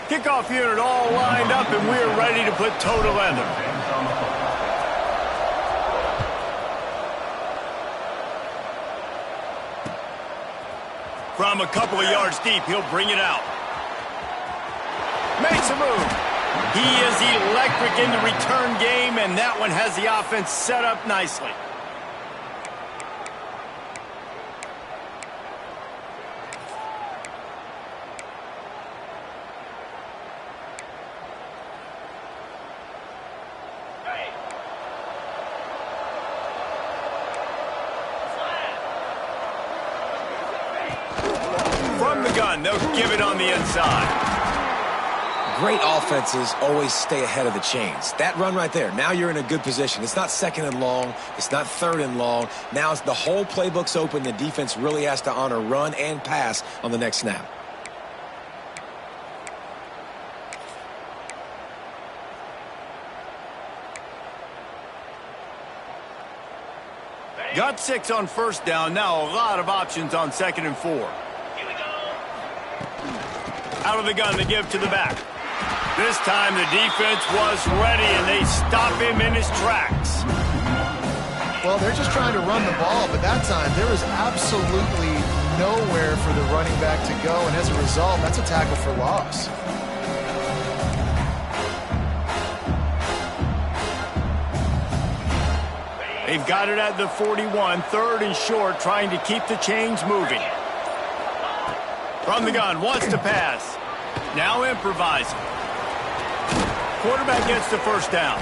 Kickoff unit all lined up, and we're ready to put toe to leather. From a couple of yards deep, he'll bring it out. Makes a move. He is electric in the return game, and that one has the offense set up nicely. From the gun, they'll give it on the inside. Great offenses always stay ahead of the chains. That run right there, now you're in a good position. It's not second and long. It's not third and long. Now it's the whole playbook's open. The defense really has to honor run and pass on the next snap. Got 6 on first down. Now a lot of options on 2nd and 4. Here we go. Out of the gun to give to the back. This time the defense was ready, and they stop him in his tracks. Well, they're just trying to run the ball, but that time there was absolutely nowhere for the running back to go, and as a result, that's a tackle for loss. They've got it at the 41, 3rd and short, trying to keep the chains moving. From the gun, wants to pass. Now improvising. Quarterback gets the first down.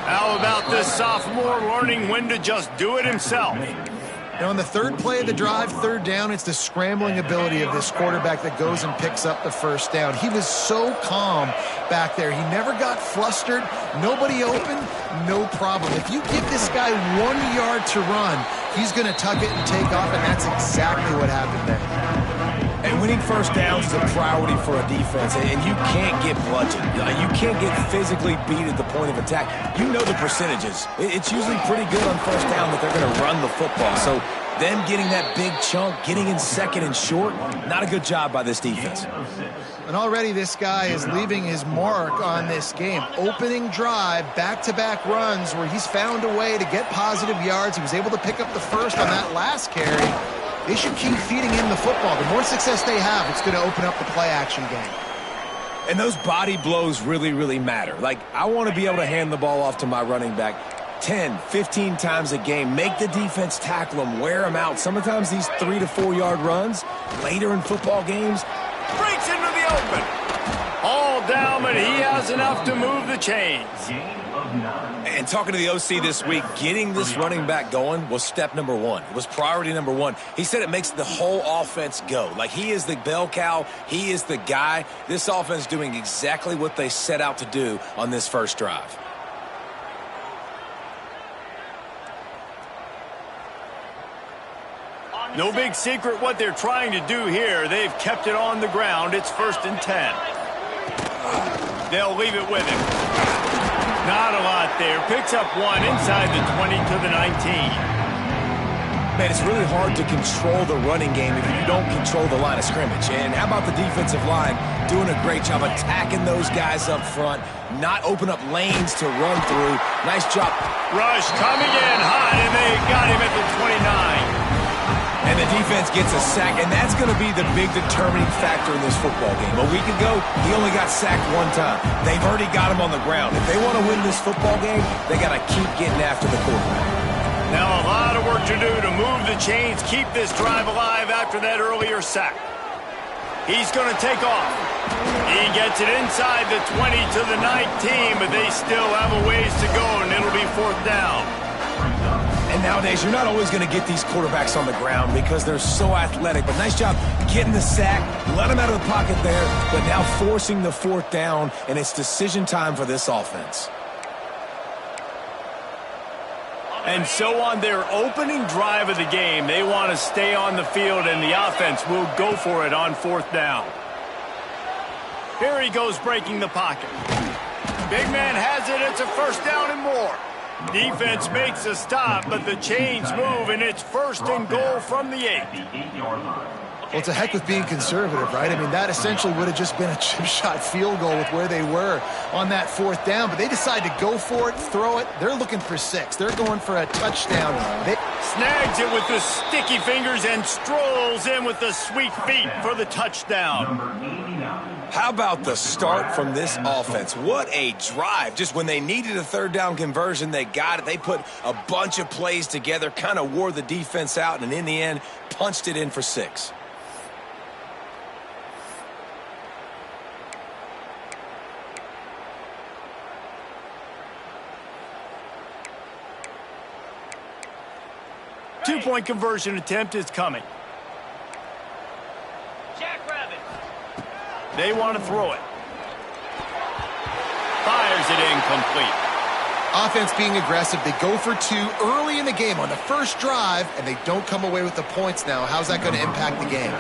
How about this sophomore learning when to just do it himself? Now, on the third play of the drive, 3rd down, it's the scrambling ability of this quarterback that goes and picks up the first down. He was so calm back there. He never got flustered. Nobody open, no problem. If you give this guy 1 yard to run, he's going to tuck it and take off, and that's exactly what happened there. And winning first downs is a priority for a defense, and you can't get bludgeoned. You can't get physically beat at the point of attack. You know the percentages. It's usually pretty good on first down that they're going to run the football. So them getting that big chunk, getting in 2nd and short, not a good job by this defense. And already this guy is leaving his mark on this game. Opening drive, back-to-back runs where he's found a way to get positive yards. He was able to pick up the first on that last carry. They should keep feeding him the football. The more success they have, it's going to open up the play-action game. And those body blows really, really matter. Like, I want to be able to hand the ball off to my running back 10, 15 times a game. Make the defense tackle them, wear them out. Sometimes these 3 to 4 yard runs later in football games. Breaks into the open. All down, but he has enough to move the chains. And talking to the OC this week, getting this running back going was step number 1. It was priority number 1. He said it makes the whole offense go. Like, he is the bell cow. He is the guy. This offense doing exactly what they set out to do on this first drive. No big secret what they're trying to do here. They've kept it on the ground. It's 1st and 10. They'll leave it with him. Not a lot there. Picks up 1 inside the 20 to the 19. Man, it's really hard to control the running game if you don't control the line of scrimmage. And how about the defensive line doing a great job attacking those guys up front, not open up lanes to run through. Nice job. Rush coming in high, and they got him at the 29. And the defense gets a sack, and that's going to be the big determining factor in this football game. A week ago, he only got sacked 1 time. They've already got him on the ground. If they want to win this football game, they got to keep getting after the quarterback. Now a lot of work to do to move the chains, keep this drive alive after that earlier sack. He's going to take off. He gets it inside the 20 to the 19, but they still have a ways to go, and it'll be 4th down. And nowadays, you're not always going to get these quarterbacks on the ground because they're so athletic. But nice job getting the sack, let him out of the pocket there, but now forcing the 4th down, and it's decision time for this offense. And so on their opening drive of the game, they want to stay on the field, and the offense will go for it on 4th down. Here he goes breaking the pocket. Big man has it. It's a 1st down and more. Defense makes a stop, but the chains move, and it's 1st and goal from the 8. Well, it's a heck with being conservative, right? I mean, that essentially would have just been a chip shot field goal with where they were on that 4th down, but they decide to go for it, throw it. They're looking for 6. They're going for a touchdown. Snags it with the sticky fingers and strolls in with the sweet feet for the touchdown. How about the start from this offense? What a drive. Just when they needed a 3rd down conversion, they got it. They put a bunch of plays together, kind of wore the defense out, and in the end, punched it in for 6. Two-point conversion attempt is coming. They want to throw it. Fires it incomplete. Offense being aggressive. They go for 2 early in the game on the first drive, and they don't come away with the points now. How's that going to impact the game?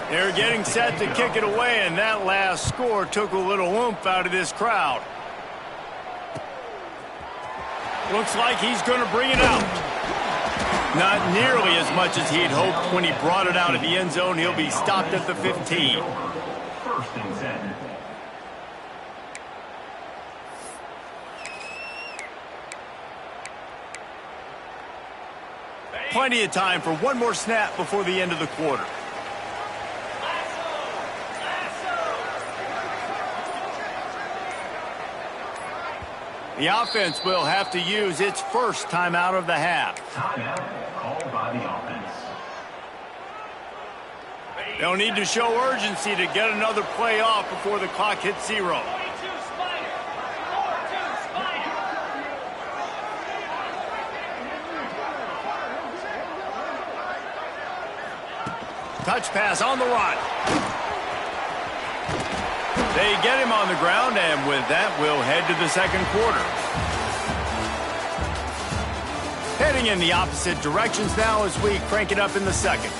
They're getting set to kick it away, and that last score took a little oomph out of this crowd. Looks like he's going to bring it out. Not nearly as much as he'd hoped when he brought it out of the end zone. He'll be stopped at the 15. Plenty of time for one more snap before the end of the quarter. The offense will have to use its first timeout of the half. Timeout called by the offense. They'll need to show urgency to get another play off before the clock hits 0. Touch pass on the run. They get him on the ground, and with that, we'll head to the second quarter. Heading in the opposite directions now as we crank it up in the second.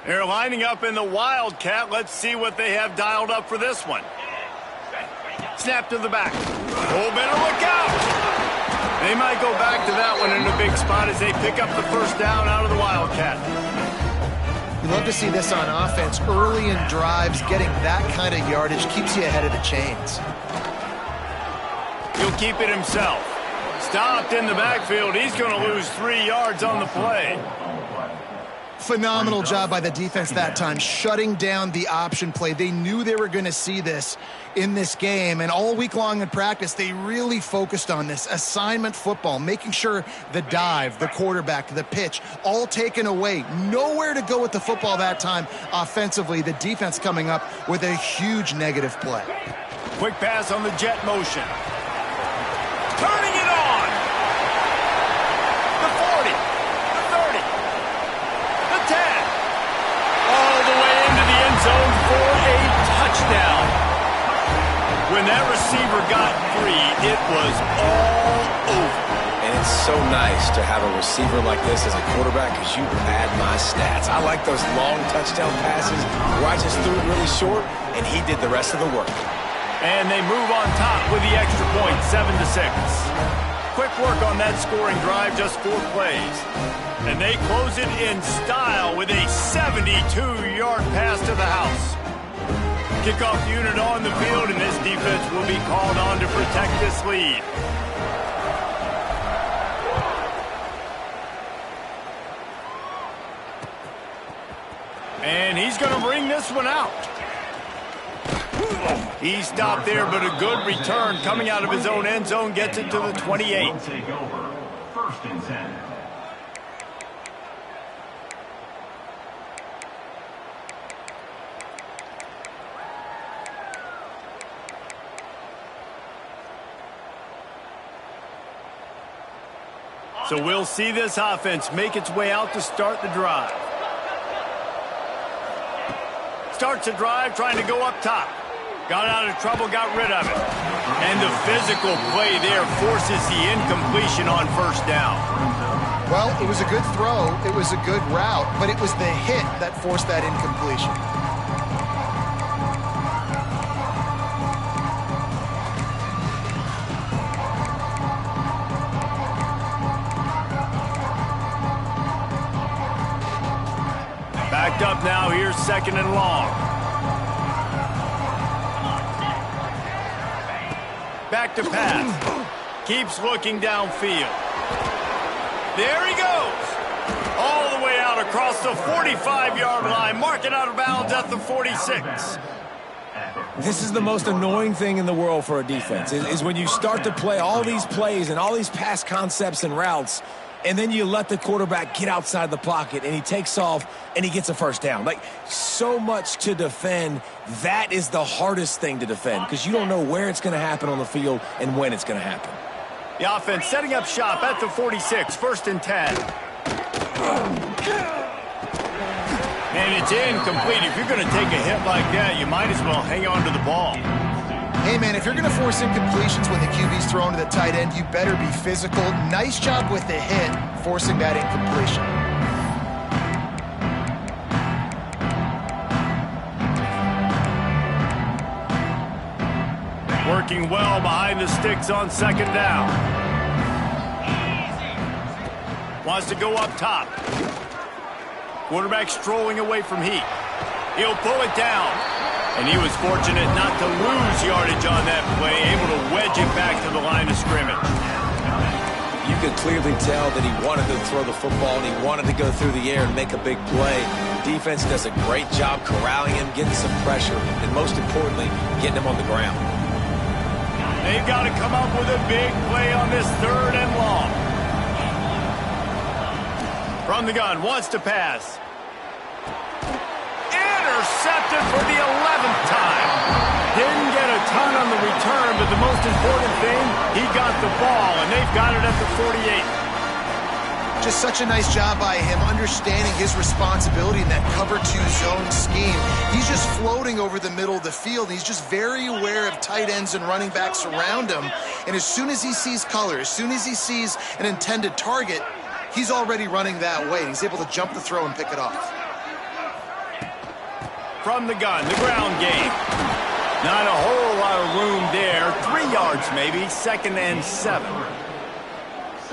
They're lining up in the Wildcat. Let's see what they have dialed up for this one. Snap to the back. Oh, better look out. They might go back to that one in a big spot as they pick up the first down out of the Wildcat. You love to see this on offense. Early in drives, getting that kind of yardage keeps you ahead of the chains. He'll keep it himself. Stopped in the backfield. He's going to lose 3 yards on the play. Phenomenal job by the defense that time, shutting down the option play. They knew they were going to see this in this game, and all week long in practice, they really focused on this assignment football, making sure the dive, the quarterback, the pitch, all taken away. Nowhere to go with the football that time offensively. The defense coming up with a huge negative play. Quick pass on the jet motion. Turning it on. The 40, the 30, the 10. All the way into the end zone for a touchdown. When that receiver got free, it was all over. And it's so nice to have a receiver like this as a quarterback because you pad my stats. I like those long touchdown passes where I just threw it really short, and he did the rest of the work. And they move on top with the extra point, 7-6. Quick work on that scoring drive, just 4 plays. And they close it in style with a 72-yard pass to the house. Kickoff unit on the field, and this defense will be called on to protect this lead. And he's going to bring this one out. He stopped there, but a good return coming out of his own end zone gets it to the 28. Take over. 1st and 10. So we'll see this offense make its way out to start the drive. Starts the drive trying to go up top. Got out of trouble, got rid of it. And the physical play there forces the incompletion on 1st down. Well, it was a good throw. It was a good route, but it was the hit that forced that incompletion. up now. Here's 2nd and long. Back to pass. Keeps looking downfield. There he goes. All the way out across the 45-yard line. Marking out of bounds at the 46. This is the most annoying thing in the world for a defense, is when you start to play all these plays and all these pass concepts and routes, and then you let the quarterback get outside the pocket, and he takes off, and he gets a first down. Like, so much to defend. That is the hardest thing to defend because you don't know where it's going to happen on the field and when it's going to happen. The offense setting up shop at the 46, 1st and 10. And it's incomplete. If you're going to take a hit like that, you might as well hang on to the ball. Hey, man, if you're going to force incompletions when the QB's thrown to the tight end, you better be physical. Nice job with the hit, forcing that incompletion. Working well behind the sticks on 2nd down. Wants to go up top. Quarterback strolling away from heat. He'll pull it down. And he was fortunate not to lose yardage on that play, able to wedge it back to the line of scrimmage. You could clearly tell that he wanted to throw the football and he wanted to go through the air and make a big play. Defense does a great job corralling him, getting some pressure, and most importantly, getting him on the ground. They've got to come up with a big play on this 3rd and long. From the gun, wants to pass. Intercepted for the 11th time. Didn't get a ton on the return, but the most important thing, he got the ball, and they've got it at the 48. Just such a nice job by him, understanding his responsibility in that cover 2 zone scheme. He's just floating over the middle of the field. He's just very aware of tight ends and running backs around him. And as soon as he sees color, as soon as he sees an intended target, he's already running that way. He's able to jump the throw and pick it off. From the gun, the ground game. Not a whole lot of room there. 3 yards maybe, 2nd and 7.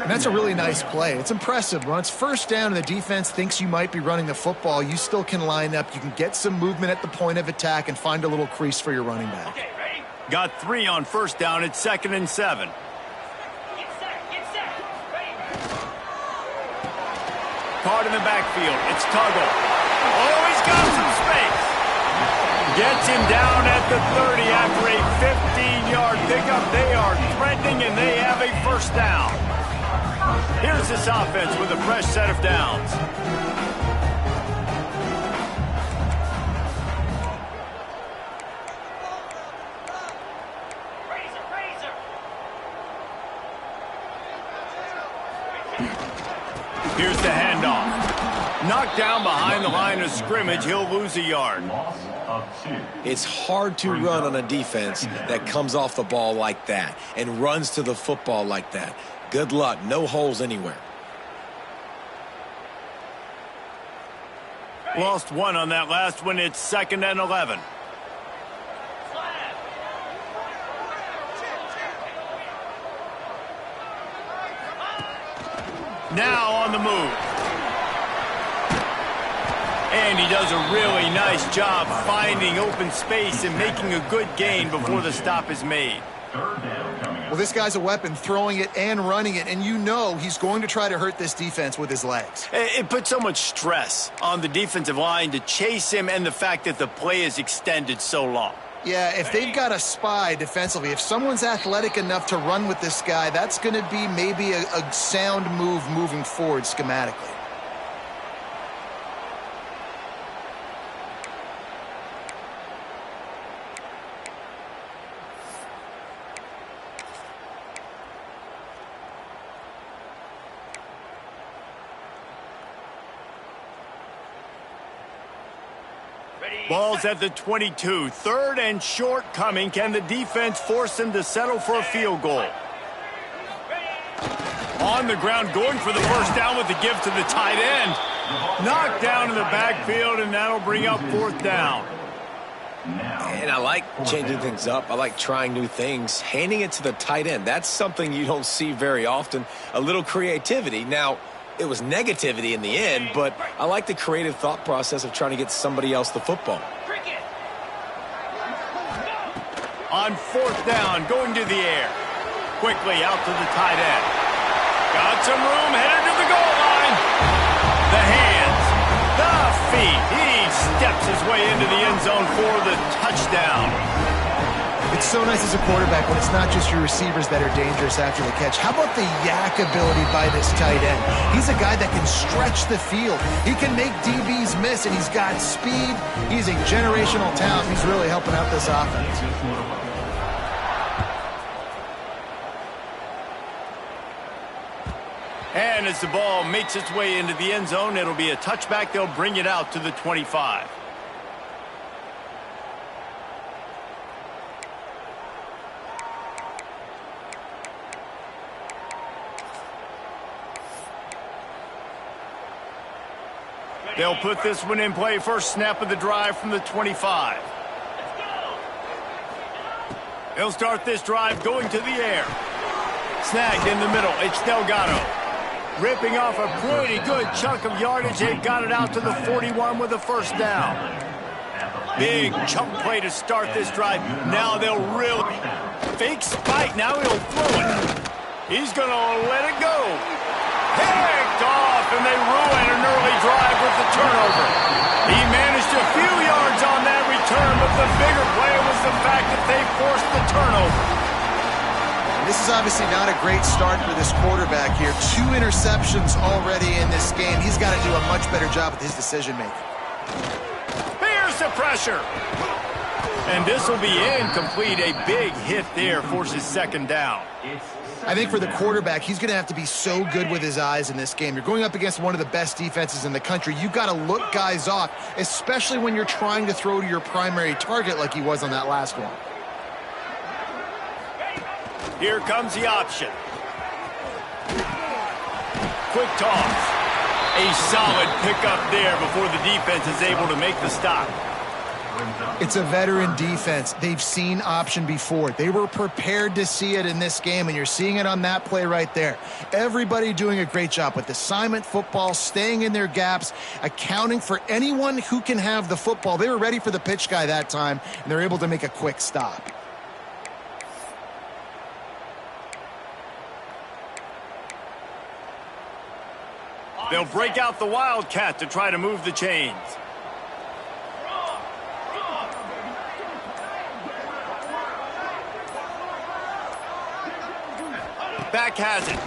And that's a really nice play. It's impressive. When it's 1st down and the defense thinks you might be running the football, you still can line up. You can get some movement at the point of attack and find a little crease for your running back. Got 3 on 1st down. It's 2nd and 7. Caught in the backfield. It's Tuggle. Oh, he's got some space. Gets him down at the 30 after a 15-yard pickup. They are threatening, and they have a 1st down. Here's this offense with a fresh set of downs. Here's the handoff. Knocked down behind the line of scrimmage. He'll lose a yard. It's hard to run on a defense that comes off the ball like that and runs to the football like that. Good luck. No holes anywhere. Lost 1 on that last one. It's 2nd and 11. Now on the move. And he does a really nice job finding open space and making a good gain before the stop is made. Well, this guy's a weapon, throwing it and running it, and you know he's going to try to hurt this defense with his legs. It puts so much stress on the defensive line to chase him and the fact that the play is extended so long. Yeah, if they've got a spy defensively, if someone's athletic enough to run with this guy, that's going to be maybe a sound move moving forward schematically. Ball's at the 22. 3rd and short coming. Can the defense force him to settle for a field goal? On the ground, going for the 1st down with the give to the tight end. Knocked down in the backfield, and that'll bring up 4th down. And I like changing things up. I like trying new things. Handing it to the tight end, that's something you don't see very often. A little creativity. Now, It was negativity in the end, but I like the creative thought process of trying to get somebody else the football. On 4th down, going to the air. Quickly out to the tight end. Got some room, headed to the goal line. The hands, the feet. He steps his way into the end zone for the touchdown. It's so nice as a quarterback when it's not just your receivers that are dangerous after the catch. How about the yak ability by this tight end? He's a guy that can stretch the field. He can make DBs miss, and he's got speed. He's a generational talent. He's really helping out this offense. And as the ball makes its way into the end zone, it'll be a touchback. They'll bring it out to the 25. They'll put this one in play. First snap of the drive from the 25. They'll start this drive going to the air. Snagged in the middle. It's Delgado. Ripping off a pretty good chunk of yardage. They've got it out to the 41 with a first down. Big chunk play to start this drive. Now they'll really fake spike. Now he'll throw it. He's going to let it go. Picked off, and they ruin an early drive with the turnover. He managed a few yards on that return, but the bigger play was the fact that they forced the turnover. This is obviously not a great start for this quarterback here. 2 interceptions already in this game. He's got to do a much better job with his decision-making. Here's the pressure. And this will be incomplete. A big hit there forces second down. I think for the quarterback, he's going to have to be so good with his eyes in this game. You're going up against one of the best defenses in the country. You've got to look guys off, especially when you're trying to throw to your primary target like he was on that last one. Here comes the option. Quick toss. A solid pickup there before the defense is able to make the stop. It's a veteran defense. They've seen option before. They were prepared to see it in this game, and you're seeing it on that play right there. Everybody doing a great job with assignment football, staying in their gaps, accounting for anyone who can have the football. They were ready for the pitch guy that time, and they're able to make a quick stop. They'll break out the Wildcat to try to move the chains. Back has it.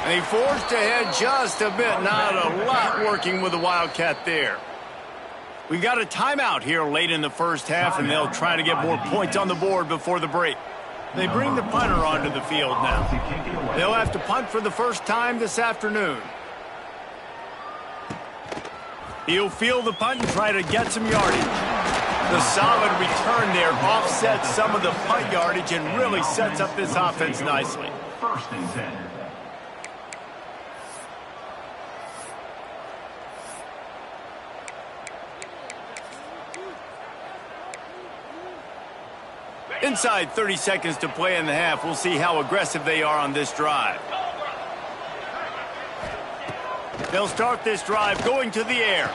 And he forced ahead just a bit. Not a lot working with the Wildcat there. We got a timeout here late in the first half, and they'll try to get more points on the board before the break. They bring the punter onto the field now. They'll have to punt for the first time this afternoon. He'll field the punt and try to get some yardage. The solid return there offsets some of the punt yardage and really sets up this offense nicely. First and 10. Inside 30 seconds to play in the half. We'll see how aggressive they are on this drive. They'll start this drive going to the air.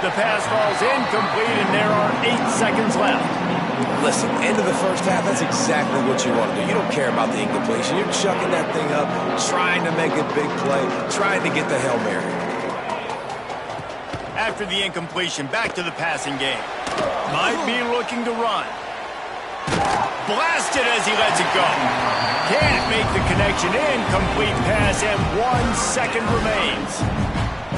The pass falls incomplete, and there are 8 seconds left. Listen, end of the first half, that's exactly what you want to do. You don't care about the incompletion. You're chucking that thing up, trying to make a big play, trying to get the Hail Mary. After the incompletion, back to the passing game. Might be looking to run. Blasted as he lets it go. Can't make the connection. Incomplete pass, and 1 second remains.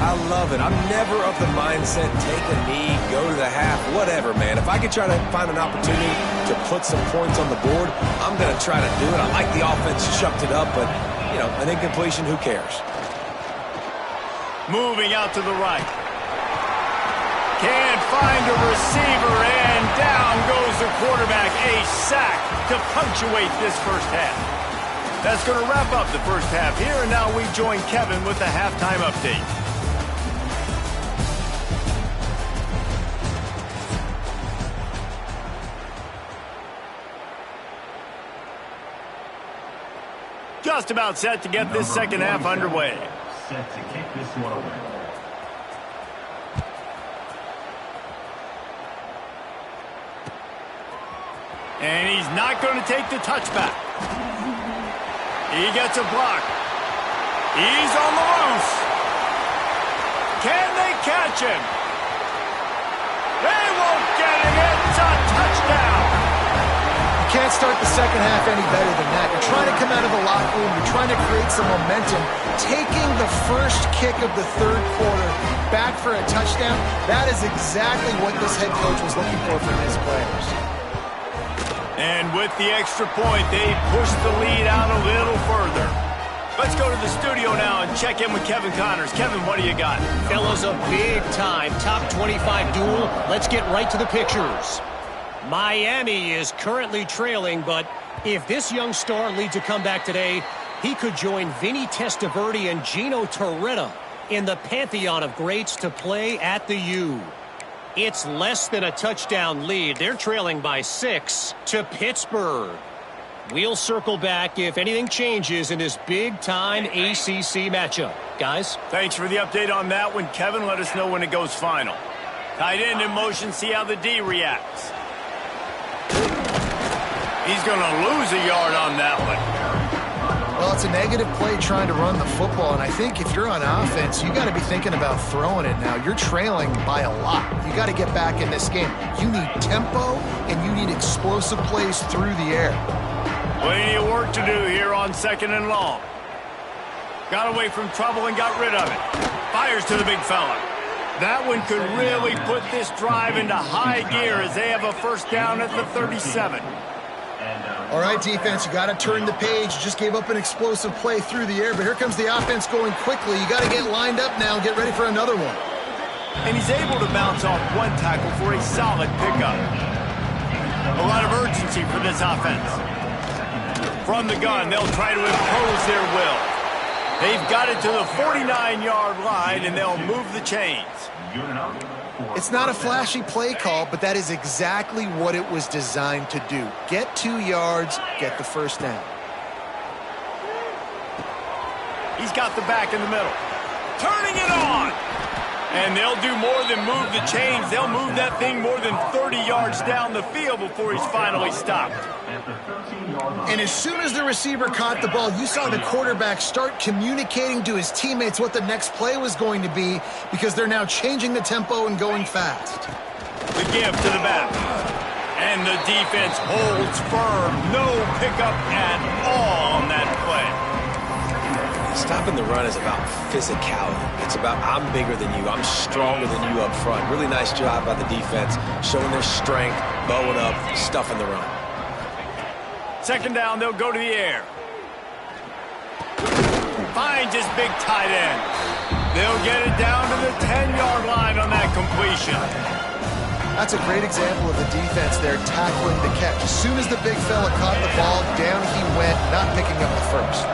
I love it. I'm never of the mindset, take a knee, go to the half, whatever, man. If I could try to find an opportunity to put some points on the board, I'm going to try to do it. I like the offense chucked it up, but, you know, an incompletion, who cares? Moving out to the right. Can't find a receiver, and down goes the quarterback. A sack to punctuate this first half. That's going to wrap up the first half here, and now we join Kevin with the halftime update. Just about set to get this second half underway. Set to kick this one away. And he's not going to take the touchback. He gets a block. He's on the loose. Can they catch him? They won't get him. It's a touchdown. You can't start the second half any better than that. You're trying to come out of the locker room. You're trying to create some momentum. Taking the first kick of the third quarter back for a touchdown, that is exactly what this head coach was looking for from his players. And with the extra point, they push the lead out a little further. Let's go to the studio now and check in with Kevin Connors. Kevin, what do you got? Fellas, a big-time top 25 duel. Let's get right to the pictures. Miami is currently trailing, but if this young star leads a comeback today, he could join Vinny Testaverde and Gino Torretta in the pantheon of greats to play at the U. It's less than a touchdown lead. They're trailing by 6 to Pittsburgh. We'll circle back if anything changes in this big-time ACC matchup. Guys? Thanks for the update on that one, Kevin. Let us know when it goes final. Tight end in motion, see how the D reacts. He's going to lose a yard on that one. Well, it's a negative play trying to run the football, and I think if you're on offense, you got to be thinking about throwing it now. You're trailing by a lot. You got to get back in this game. You need tempo, and you need explosive plays through the air. Plenty of work to do here on 2nd and long. Got away from trouble and got rid of it. Fires to the big fella. That one could really put this drive into high gear as they have a first down at the 37. All right, defense, you got to turn the page. You just gave up an explosive play through the air, but here comes the offense going quickly. You got to get lined up now and get ready for another one. And he's able to bounce off one tackle for a solid pickup. A lot of urgency for this offense. From the gun, they'll try to impose their will. They've got it to the 49-yard line, and they'll move the chains. It's not a flashy play call, but that is exactly what it was designed to do. Get 2 yards, get the first down. He's got the back in the middle. Turning it on! And they'll do more than move the chains. They'll move that thing more than 30 yards down the field before he's finally stopped. And as soon as the receiver caught the ball, you saw the quarterback start communicating to his teammates what the next play was going to be because they're now changing the tempo and going fast. The give to the back. And the defense holds firm. No pickup at all on that play. Stopping the run is about physicality. It's about I'm bigger than you. I'm stronger than you up front. Really nice job by the defense, showing their strength, bowing up, stuffing the run. 2nd down, they'll go to the air. Finds his big tight end. They'll get it down to the 10-yard line on that completion. That's a great example of the defense there tackling the catch. As soon as the big fella caught the ball, down he went, not picking up the first.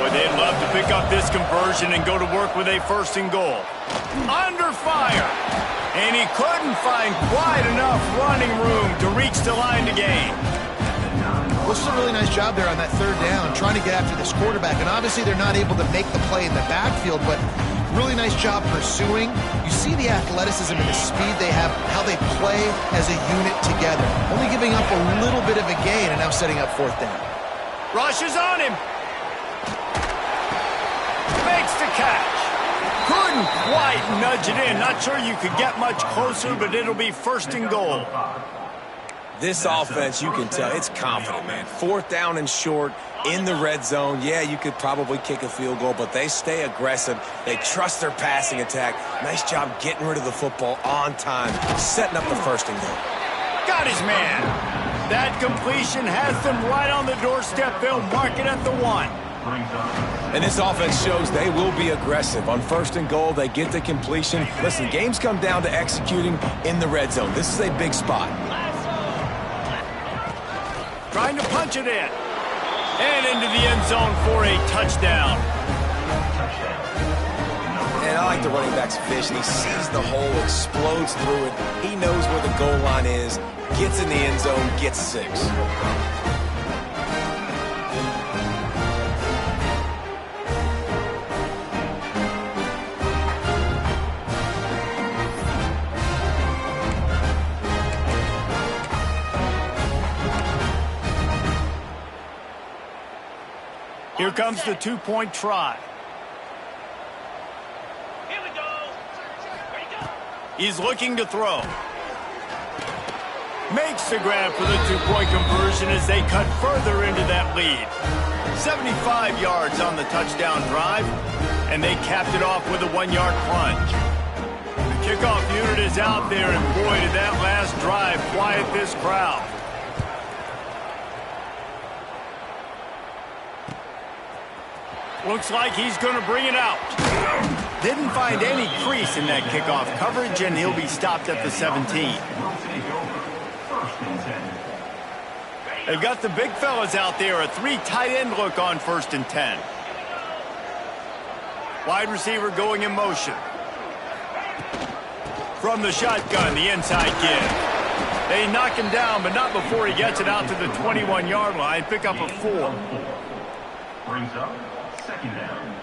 Boy, they'd love to pick up this conversion and go to work with a 1st and goal. Under fire. And he couldn't find quite enough running room to reach the line to gain. Well, this is a really nice job there on that 3rd down, trying to get after this quarterback. And obviously they're not able to make the play in the backfield, but really nice job pursuing. You see the athleticism and the speed they have, how they play as a unit together. Only giving up a little bit of a gain and now setting up 4th down. Rush is on him. Makes the catch. Couldn't quite nudge it in. Not sure you could get much closer, but it'll be 1st and goal. This offense, you can tell, it's confident, man. 4th down and short, in the red zone. Yeah, you could probably kick a field goal, but they stay aggressive. They trust their passing attack. Nice job getting rid of the football on time, setting up the 1st and goal. Got his man. That completion has them right on the doorstep. They'll mark it at the 1. And this offense shows they will be aggressive. On 1st and goal, they get the completion. Listen, games come down to executing in the red zone. This is a big spot. Trying to punch it in. And into the end zone for a touchdown. And I like the running back's vision. He sees the hole, explodes through it. He knows where the goal line is, gets in the end zone, gets 6. Here comes the two-point try. Here we go. Ready, go. He's looking to throw. Makes the grab for the two-point conversion as they cut further into that lead. 75 yards on the touchdown drive, and they capped it off with a 1-yard plunge. The kickoff unit is out there, and boy, did that last drive quiet this crowd. Looks like he's going to bring it out. Didn't find any crease in that kickoff coverage, and he'll be stopped at the 17. They've got the big fellas out there, a 3 tight end look on 1st and 10. Wide receiver going in motion. From the shotgun, the inside give. They knock him down, but not before he gets it out to the 21-yard line. Pick up a 4. Brings up 2nd down.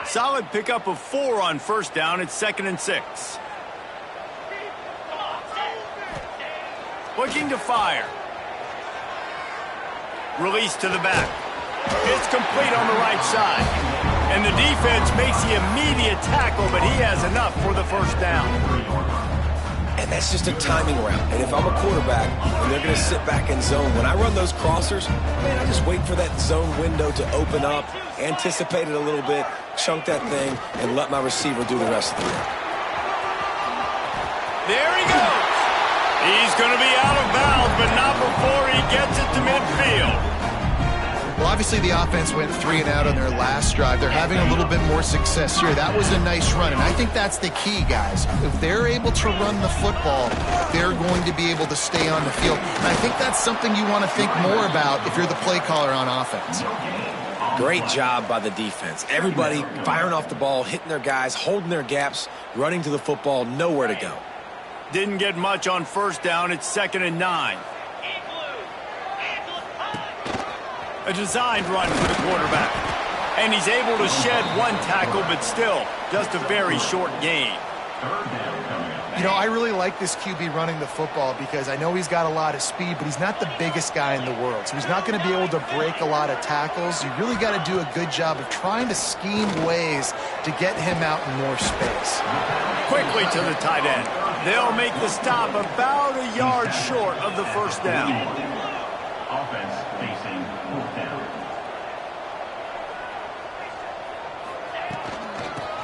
Solid pickup of 4 on 1st down. It's 2nd and 6. Looking to fire. Release to the back. It's complete on the right side. And the defense makes the immediate tackle, but he has enough for the 1st down. And that's just a timing route. And if I'm a quarterback and they're going to sit back in zone, when I run those crossers, man, I just wait for that zone window to open up, anticipate it a little bit, chunk that thing, and let my receiver do the rest of the work. There he goes. He's going to be out of bounds, but not before he gets it to midfield. Well, obviously the offense went 3 and out on their last drive. They're having a little bit more success here. That was a nice run, and I think that's the key, guys. If they're able to run the football, they're going to be able to stay on the field. And I think that's something you want to think more about if you're the play caller on offense. Great job by the defense. Everybody firing off the ball, hitting their guys, holding their gaps, running to the football, nowhere to go. Didn't get much on 1st down. It's 2nd and 9. A designed run for the quarterback. And he's able to shed 1 tackle, but still, just a very short gain. You know, I really like this QB running the football because I know he's got a lot of speed, but he's not the biggest guy in the world. So he's not going to be able to break a lot of tackles. You really got to do a good job of trying to scheme ways to get him out in more space. Quickly to the tight end. They'll make the stop about a yard short of the 1st down. Offense facing 4th down.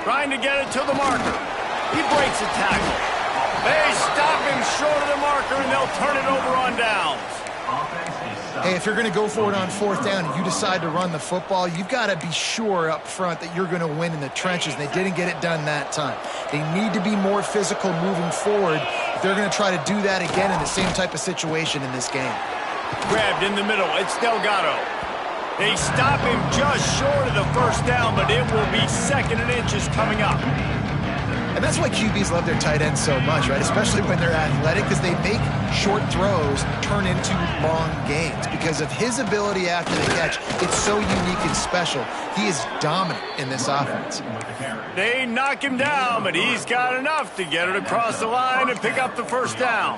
Trying to get it to the marker. He breaks a tackle. They stop him short of the marker, and they'll turn it over on downs. Hey, if you're going to go for it on 4th down and you decide to run the football, you've got to be sure up front that you're going to win in the trenches. And they didn't get it done that time. They need to be more physical moving forward if they're going to try to do that again in the same type of situation in this game. Grabbed in the middle. It's Delgado. They stop him just short of the 1st down, but it will be 2nd and inches coming up. And that's why QBs love their tight ends so much, right? Especially when they're athletic, because they make short throws turn into long gains. Because of his ability after the catch, it's so unique and special. He is dominant in this offense. They knock him down, but he's got enough to get it across the line and pick up the 1st down.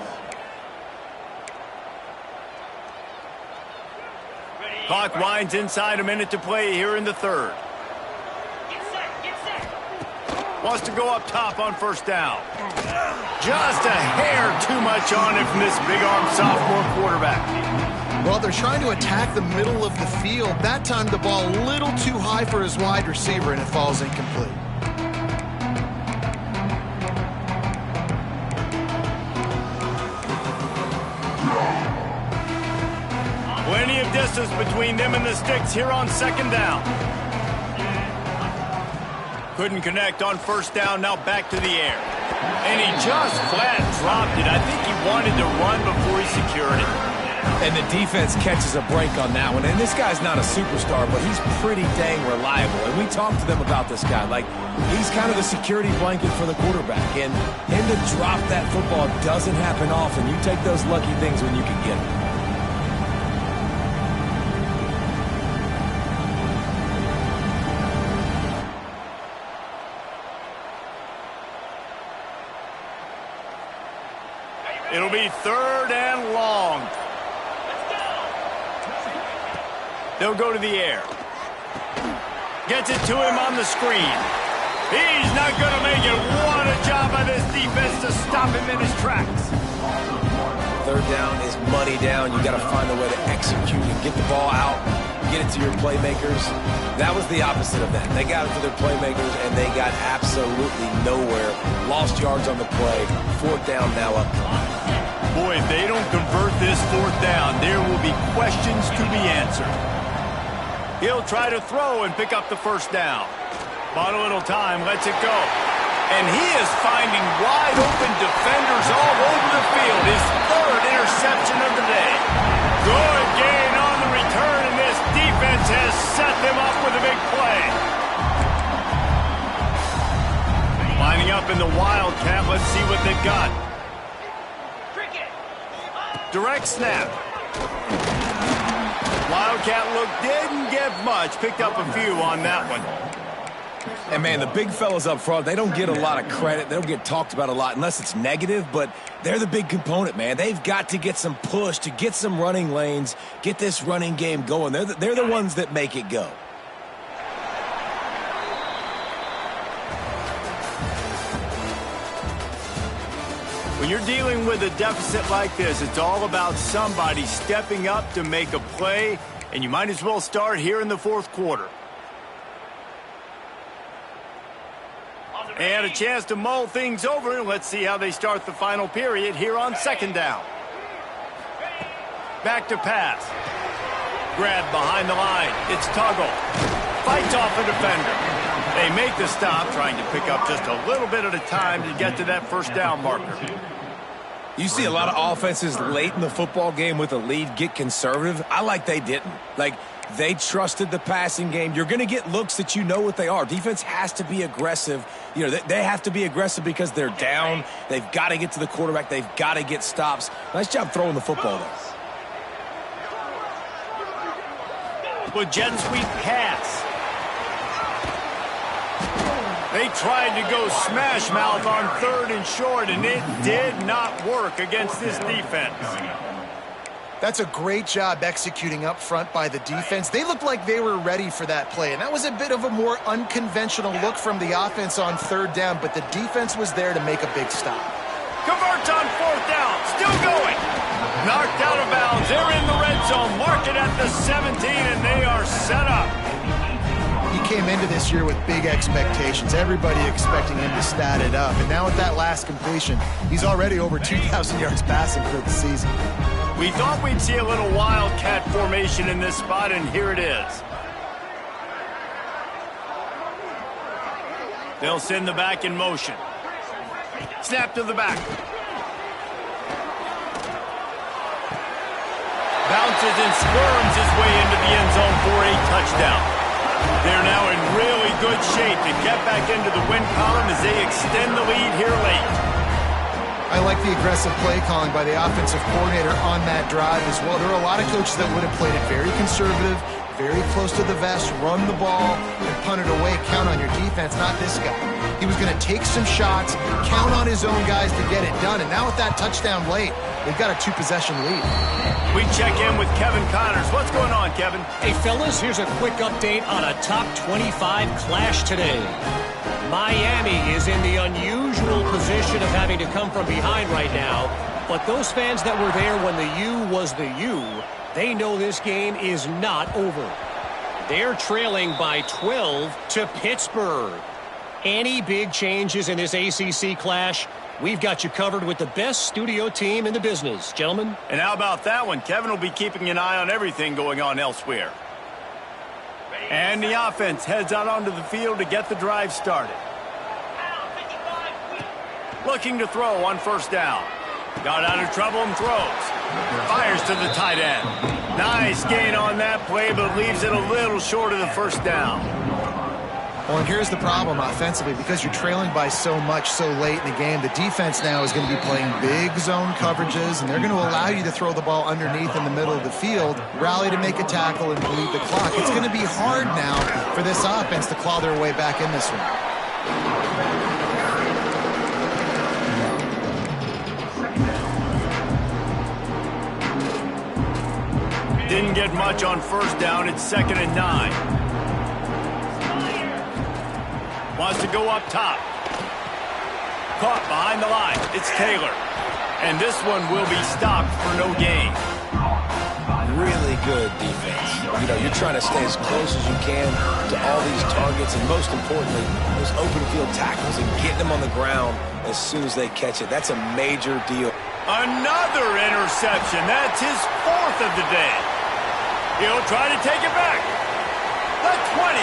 Clock winds inside, a minute to play here in the 3rd. Wants to go up top on 1st down. Just a hair too much on it from this big-armed sophomore quarterback. Well, they're trying to attack the middle of the field. That time the ball a little too high for his wide receiver, and it falls incomplete. Plenty of distance between them and the sticks here on 2nd down. Couldn't connect on 1st down, now back to the air. And he just flat dropped it. I think he wanted to run before he secured it. And the defense catches a break on that one. And this guy's not a superstar, but he's pretty dang reliable. And we talked to them about this guy. Like, he's kind of the security blanket for the quarterback. And him to drop that football doesn't happen often. You take those lucky things when you can get them. It'll be 3rd and long. They'll go to the air. Gets it to him on the screen. He's not going to make it. What a job by this defense to stop him in his tracks. Third down is money down. You got to find a way to execute and get the ball out, get it to your playmakers. That was the opposite of that. They got it to their playmakers, and they got absolutely nowhere. Lost yards on the play. Fourth down now up. Boy, if they don't convert this fourth down, there will be questions to be answered. He'll try to throw and pick up the first down. Bought a little time, lets it go. And he is finding wide open defenders all over the field. His third interception of the day. Good gain on the return, and this defense has set them up with a big play. Lining up in the Wildcat, let's see what they've got. Direct snap. Wildcat look didn't get much. Picked up a few on that one. And, man, the big fellas up front, they don't get a lot of credit. They don't get talked about a lot unless it's negative, but they're the big component, man. They've got to get some push, to get some running lanes, get this running game going. They're the ones that make it go. When you're dealing with a deficit like this, it's all about somebody stepping up to make a play, and you might as well start here in the fourth quarter. And a chance to mull things over. Let's see how they start the final period here on second down. Back to pass. Grab behind the line. It's Tuggle. Fights off a defender. They make the stop, trying to pick up just a little bit at a time to get to that first down marker. You see a lot of offenses late in the football game with a lead get conservative. I like they didn't. They trusted the passing game. You're going to get looks that you know what they are. Defense has to be aggressive. You know, they have to be aggressive because they're down. They've got to get to the quarterback. They've got to get stops. Nice job throwing the football there. With jet sweep pass. They tried to go smash mouth on third and short, and it did not work against this defense. That's a great job executing up front by the defense. They looked like they were ready for that play, and that was a bit of a more unconventional look from the offense on third down, but the defense was there to make a big stop. Converts on fourth down, still going. Knocked out of bounds. They're in the red zone. Mark it at the 17, and they are set up. He came into this year with big expectations. Everybody expecting him to stat it up, and now with that last completion, he's already over 2,000 yards passing for the season. We thought we'd see a little Wildcat formation in this spot, and here it is. They'll send the back in motion. Snap to the back. Bounces and squirms his way into the end zone for a touchdown. They're now in really good shape to get back into the win column as they extend the lead here late. I like the aggressive play calling by the offensive coordinator on that drive as well. There are a lot of coaches that would have played it very conservative, very close to the vest, run the ball, and punt it away. Count on your defense, not this guy. He was going to take some shots, count on his own guys to get it done, and now with that touchdown late, they've got a two-possession lead. We check in with Kevin Connors. What's going on, Kevin? Hey, fellas, here's a quick update on a top 25 clash today. Miami is in the unusual position of having to come from behind right now, but those fans that were there when the U was the U, they know this game is not over. They're trailing by 12 to Pittsburgh. Any big changes in this ACC clash, we've got you covered with the best studio team in the business, gentlemen. And how about that one? Kevin will be keeping an eye on everything going on elsewhere. And the offense heads out onto the field to get the drive started. Looking to throw on first down. Got out of trouble and throws. Fires to the tight end. Nice gain on that play, but leaves it a little short of the first down. Well, and here's the problem offensively. Because you're trailing by so much so late in the game, the defense now is going to be playing big zone coverages, and they're going to allow you to throw the ball underneath in the middle of the field, rally to make a tackle, and bleed the clock. It's going to be hard now for this offense to claw their way back in this one. Didn't get much on first down. It's 2nd and 9. Wants to go up top. Caught behind the line. It's Taylor. And this one will be stopped for no gain. Really good defense. You know, you're trying to stay as close as you can to all these targets, and most importantly, those open field tackles and getting them on the ground as soon as they catch it. That's a major deal. Another interception. That's his 4th of the day. He'll try to take it back. The 20.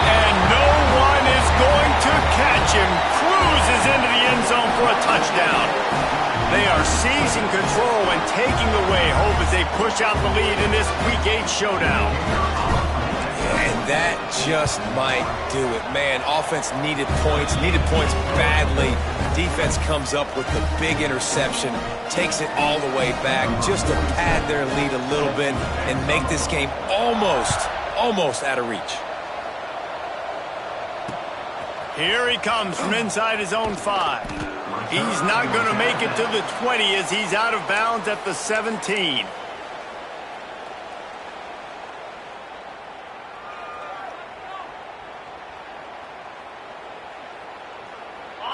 And no one is going to catch him. Cruises into the end zone for a touchdown. They are seizing control and taking away hope as they push out the lead in this Week 8 showdown. And that just might do it. Man, offense needed points badly. Defense comes up with the big interception, takes it all the way back just to pad their lead a little bit and make this game almost out of reach. Here he comes from inside his own 5. He's not going to make it to the 20 as he's out of bounds at the 17.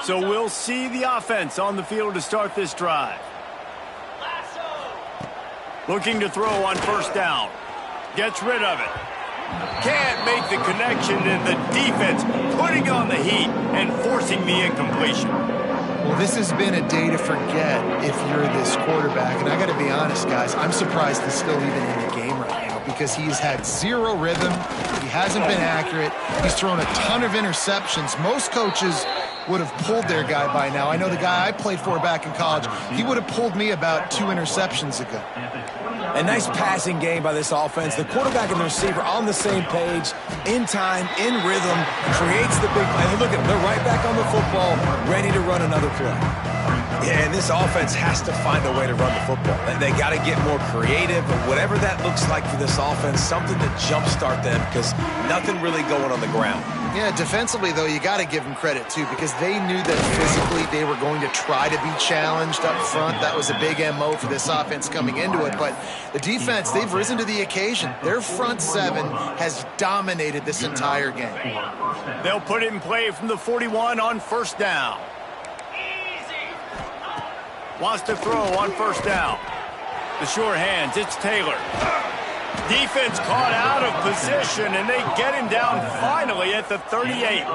So we'll see the offense on the field to start this drive. Looking to throw on first down. Gets rid of it. Can't make the connection, and the defense putting on the heat and forcing the incompletion. Well, this has been a day to forget if you're this quarterback. And I got to be honest, guys, I'm surprised he's still even in the game right now because he's had zero rhythm. He hasn't been accurate. He's thrown a ton of interceptions. Most coaches would have pulled their guy by now. I know the guy I played for back in college, he would have pulled me about 2 interceptions ago. A nice passing game by this offense. The quarterback and the receiver on the same page, in time, in rhythm, creates the big play. Look at them, they're right back on the football, ready to run another play. Yeah, and this offense has to find a way to run the football. They got to get more creative, but whatever that looks like for this offense, something to jumpstart them because nothing really going on the ground. Yeah, defensively, though, you got to give them credit, too, because they knew that physically they were going to try to be challenged up front. That was a big MO for this offense coming into it. But the defense, they've risen to the occasion. Their front 7 has dominated this entire game. They'll put it in play from the 41 on first down. Wants to throw on first down. The short hands, it's Taylor. Defense caught out of position, and they get him down finally at the 38.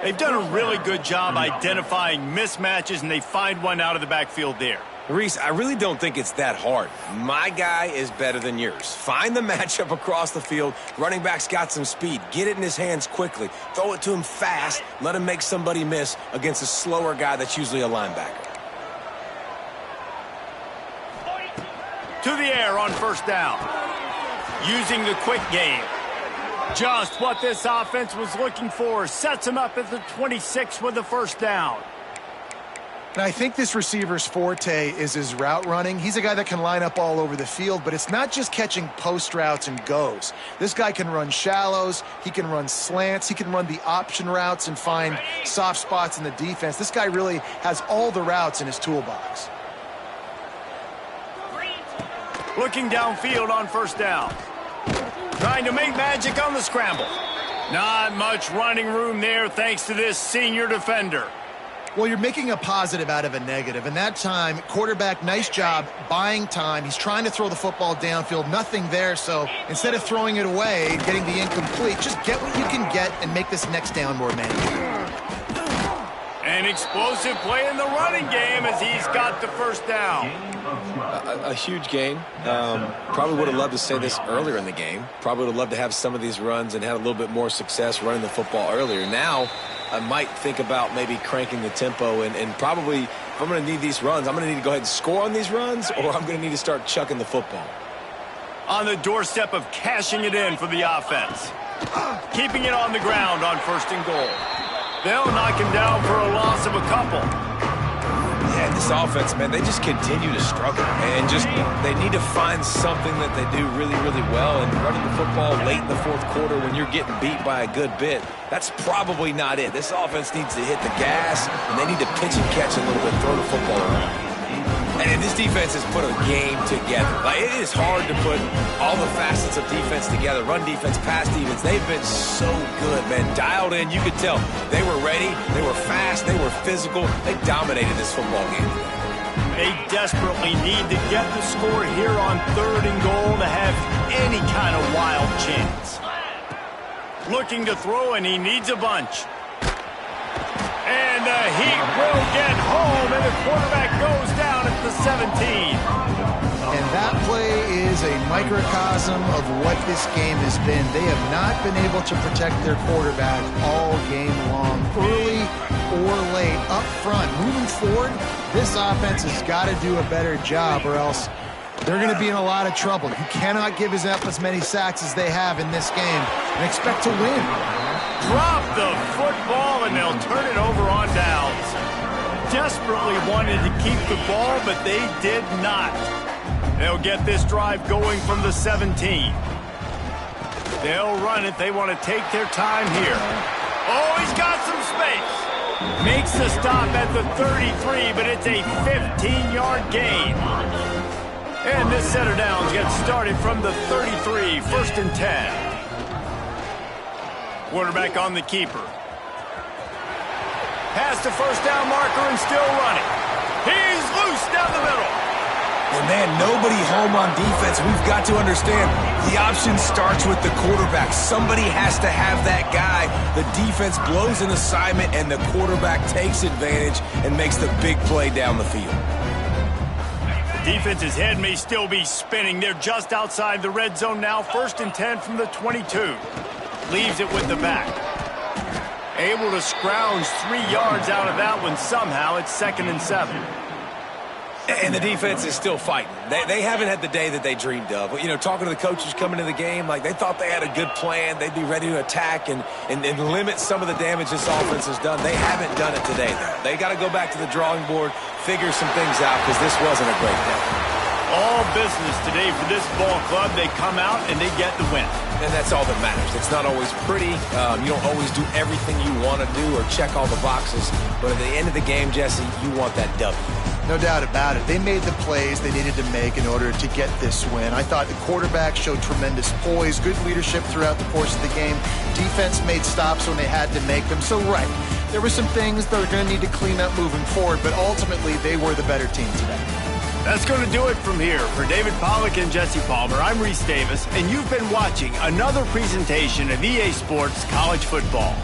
They've done a really good job identifying mismatches, and they find one out of the backfield there. Reese, I really don't think it's that hard. My guy is better than yours. Find the matchup across the field. Running back's got some speed. Get it in his hands quickly. Throw it to him fast. Let him make somebody miss against a slower guy that's usually a linebacker. To the air on first down. Using the quick game. Just what this offense was looking for. Sets him up at the 26 with the first down. And I think this receiver's forte is his route running. He's a guy that can line up all over the field, but it's not just catching post routes and goes. This guy can run shallows. He can run slants. He can run the option routes and find soft spots in the defense. This guy really has all the routes in his toolbox. Looking downfield on first down. Trying to make magic on the scramble. Not much running room there thanks to this senior defender. Well, you're making a positive out of a negative. And that time, quarterback, nice job buying time. He's trying to throw the football downfield. Nothing there. So instead of throwing it away, getting the incomplete, just get what you can get and make this next down more manageable. An explosive play in the running game as he's got the first down. A huge gain. Probably would have loved to say this earlier in the game. Probably would have loved to have some of these runs and had a little bit more success running the football earlier. Now, I might think about maybe cranking the tempo and probably, if I'm going to need these runs, I'm going to need to go ahead and score on these runs, or I'm going to need to start chucking the football. On the doorstep of cashing it in for the offense. Keeping it on the ground on first and goal. They'll knock him down for a loss of a couple. Yeah, this offense, man, they just continue to struggle. And just, they need to find something that they do really, really well. And running the football late in the fourth quarter when you're getting beat by a good bit, that's probably not it. This offense needs to hit the gas, and they need to pitch and catch a little bit, throw the football around. And this defense has put a game together. Like, it is hard to put all the facets of defense together. Run defense, pass defense. They've been so good, man. Dialed in. You could tell they were ready. They were fast. They were physical. They dominated this football game today. They desperately need to get the score here on 3rd and goal to have any kind of wild chance. Looking to throw, and he needs a bunch. And the Heat will get home, and the quarterback goes down at the 17. And that play is a microcosm of what this game has been. They have not been able to protect their quarterback all game long, early or late, up front. Moving forward, this offense has got to do a better job, or else they're going to be in a lot of trouble. You cannot give up as many sacks as they have in this game and expect to win. Drop the football, and they'll turn it over on downs. Desperately wanted to keep the ball, but they did not. They'll get this drive going from the 17. They'll run it. They want to take their time here. Oh, he's got some space. Makes the stop at the 33, but it's a 15-yard gain. And this set of downs gets started from the 33, 1st and 10. Quarterback on the keeper. Past the first down marker and still running. He's loose down the middle. And man, nobody home on defense. We've got to understand the option starts with the quarterback. Somebody has to have that guy. The defense blows an assignment, and the quarterback takes advantage and makes the big play down the field. The defense's head may still be spinning. They're just outside the red zone now. 1st and 10 from the 22. Leaves it with the back. Able to scrounge 3 yards out of that one somehow. It's 2nd and 7. And the defense is still fighting. They haven't had the day that they dreamed of. You know, talking to the coaches coming to the game, like they thought they had a good plan. They'd be ready to attack and limit some of the damage this offense has done. They haven't done it today, though. They got to go back to the drawing board, figure some things out, because this wasn't a great day. All business today for this ball club. They come out and they get the win. And that's all that matters. It's not always pretty. You don't always do everything you want to do or check all the boxes. But at the end of the game, Jesse, you want that W. No doubt about it. They made the plays they needed to make in order to get this win. I thought the quarterback showed tremendous poise, good leadership throughout the course of the game. Defense made stops when they had to make them. So, right, there were some things they're going to need to clean up moving forward, but ultimately they were the better team today. That's going to do it from here. For David Pollack and Jesse Palmer, I'm Reese Davis, and you've been watching another presentation of EA Sports College Football.